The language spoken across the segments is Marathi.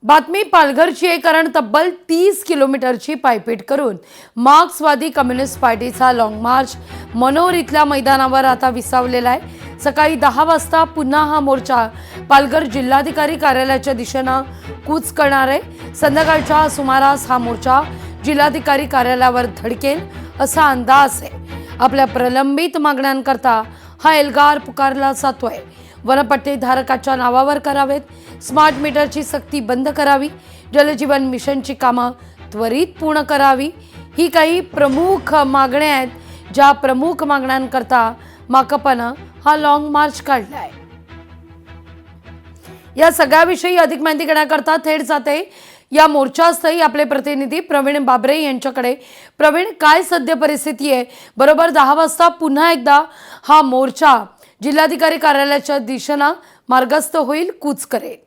बातमी पालघरची आहे, कारण तब्बल 30 किलोमीटरची पायपीट करून मार्क्सवादी कम्युनिस्ट पार्टीचा लॉंग मार्च मनोर इथल्या मैदानावर आता विसावलेला आहे। सकाळी 10 वाजता पुन्हा हा मोर्चा पालघर जिल्हाधिकारी कार्यालयाच्या दिशेने कूच करणार आहे। संध्याकाळच्या सुमारास हा मोर्चा जिल्हाधिकारी कार्यालयावर धडकेल असा अंदाज आहे। आपल्या प्रलंबित मागण्यांकरता हा एल्गार पुकारला जातोय। वनपट्टी धारकाच्या नावावर करावेत, स्मार्ट मीटरची सक्ती बंद करावी, जलजीवन मिशनची कामं त्वरित पूर्ण करावी, ही काही प्रमुख मागण्या आहेत, ज्या प्रमुख मागण्यांकरता माकपनं हा लॉंग मार्च काढला आहे। या सगळ्याविषयी अधिक माहिती घेण्याकरता थेट जाते या मोर्चास्थळी आपले प्रतिनिधी प्रवीण बाबरे यांच्याकडे। प्रवीण, काय सध्या परिस्थिती आहे? बरोबर 10 वाजता पुन्हा एकदा हा मोर्चा जिल्हाधिकारी कार्यालयाच्या दिशेने मार्गस्थ होईल, कूच करेल।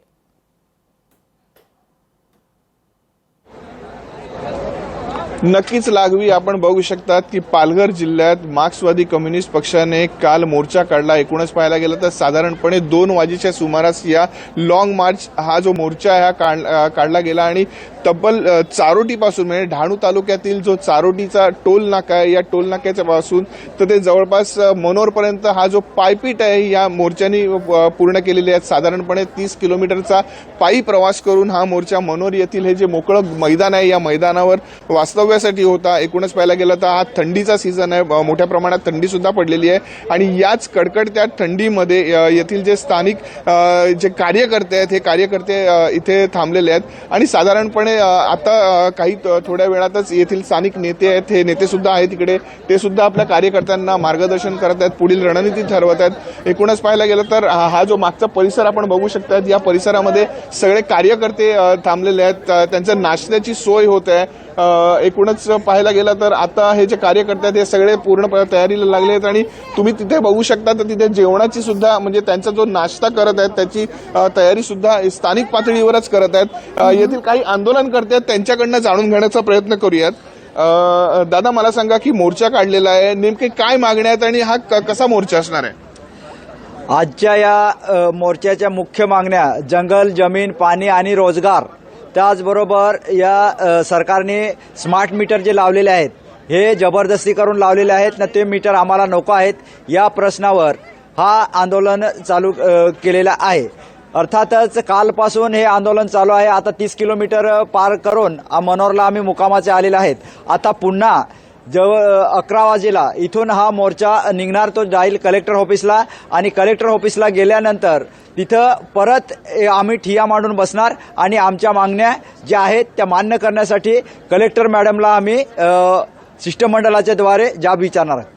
नक्कीच लागवी, आपण बघू शकतात की पालघर जिल्ह्यात मार्क्सवादी कम्युनिस्ट पक्षाने काल मोर्चा काढला। एकूणच पाहायला गेलं तर साधारणपणे 2 वाजेच्या सुमारास या लॉंग मार्च हा जो मोर्चा आहे काढला गेला आणि तब्बल चारोटीपासून म्हणजे डहाणू तालुक्यातील जो चारोटीचा टोल नाका आहे, या टोल नाक्याच्या पासून तर ते जवळपास मनोरपर्यंत हा जो पायपीट आहे या मोर्चाने पूर्ण केलेली आहे। साधारणपणे 30 किलोमीटरचा पायी प्रवास करून हा मोर्चा मनोर येथील हे जे मोकळं मैदान आहे या मैदानावर वास्तव्यासाठी होता। एकूणच पाहायला गेलं तर हा थंडीचा सीझन आहे, मोठ्या प्रमाणात थंडी सुद्धा पडलेली आहे आणि याच कडकडत्या थंडीमध्ये येथील जे स्थानिक जे कार्यकर्ते आहेत हे कार्यकर्ते इथे थांबलेले आहेत आणि साधारणपणे आता काही थोड्या वेळातच येथील स्थानिक नेते आहेत, हे नेते सुद्धा आहेत तिकडे, ते सुद्धा आपल्या कार्यकर्त्यांना मार्गदर्शन करत आहेत, पुढील रणनीती ठरवत आहेत। एकूणच पाहायला गेलं तर हा जो मागचा परिसर आपण बघू शकता, या परिसरामध्ये सगळे कार्यकर्ते थांबलेले आहेत, त्यांच्या नाश्त्याची सोय होत आहे। एकूणच पाहायला गेलं तर आता हे जे कार्यकर्ते आहेत हे सगळे पूर्णपणे तयारीला लागले आहेत आणि तुम्ही तिथे बघू शकता तर तिथे जेवणाची सुद्धा म्हणजे त्यांचा जो नाश्ता करत आहेत त्याची तयारी सुद्धा स्थानिक पातळीवरच करत आहेत। येथील काही आंदोलनकर्ते आहेत त्यांच्याकडनं जाणून घेण्याचा प्रयत्न करूयात। दादा, मला सांगा की मोर्चा काढलेला आहे, नेमके काय मागण्या आहेत आणि हा कसा मोर्चा असणार आहे? आजच्या या मोर्चाच्या मुख्य मागण्या जंगल, जमीन, पाणी आणि रोजगार, त्याचबरोबर या सरकारने स्मार्ट मीटर जे लावलेले आहेत हे जबरदस्ती करून लावलेले आहेत ना, ते मीटर आम्हाला नको आहेत, या प्रश्नावर हा आंदोलन चालू केलेला आहे। अर्थातच कालपासून हे आंदोलन चालू आहे। आता 30 किलोमीटर पार करून मनोरला आम्ही मुक्कामाचे आलेले आहेत। आता पुन्हा जवळ 11 वाजेला इथून हा मोर्चा निघणार, तो जाईल कलेक्टर ऑफिसला आणि कलेक्टर ऑफिसला गेल्यानंतर तिथं परत आम्ही ठिय्या मांडून बसणार आणि आमच्या मागण्या ज्या आहेत त्या मान्य करण्यासाठी कलेक्टर मॅडमला आम्ही शिष्टमंडळाच्या द्वारे जाब विचारणार आहे।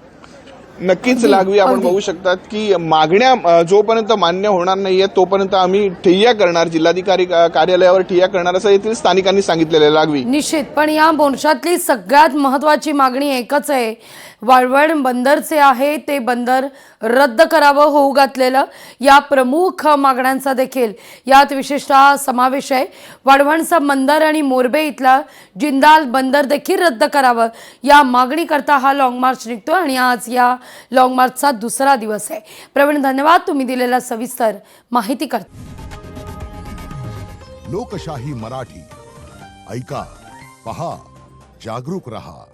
नक्कीच लागवी, आपण बघू शकतात की मागण्या जोपर्यंत मान्य होणार नाहीये तोपर्यंत आम्ही ठिय्या करणार, जिल्हाधिकारी कार्यालयावर ठिय्या करणार असं येथील स्थानिकांनी सांगितलेलं आहे। लागवी, निश्चित, पण या मोर्चातली सगळ्यात महत्त्वाची मागणी एकच आहे, वाळवण बंदरचे आहे ते बंदर रद्द करावं, होऊ घातलेलं। या प्रमुख मागण्यांचा देखील यात विशेषतः समावेश आहे। वाळवणचं बंदर आणि मोरबे इथला जिंदाल बंदर देखील रद्द करावं, या मागणीकरता हा लॉंग मार्च निघतो आणि आज या लॉंग मार्चचा दुसरा दिवस आहे। प्रवीण, धन्यवाद, तुम्ही दिलेला सविस्तर माहिती करता। लोकशाही मराठी ऐका, पहा, जागरूक रहा।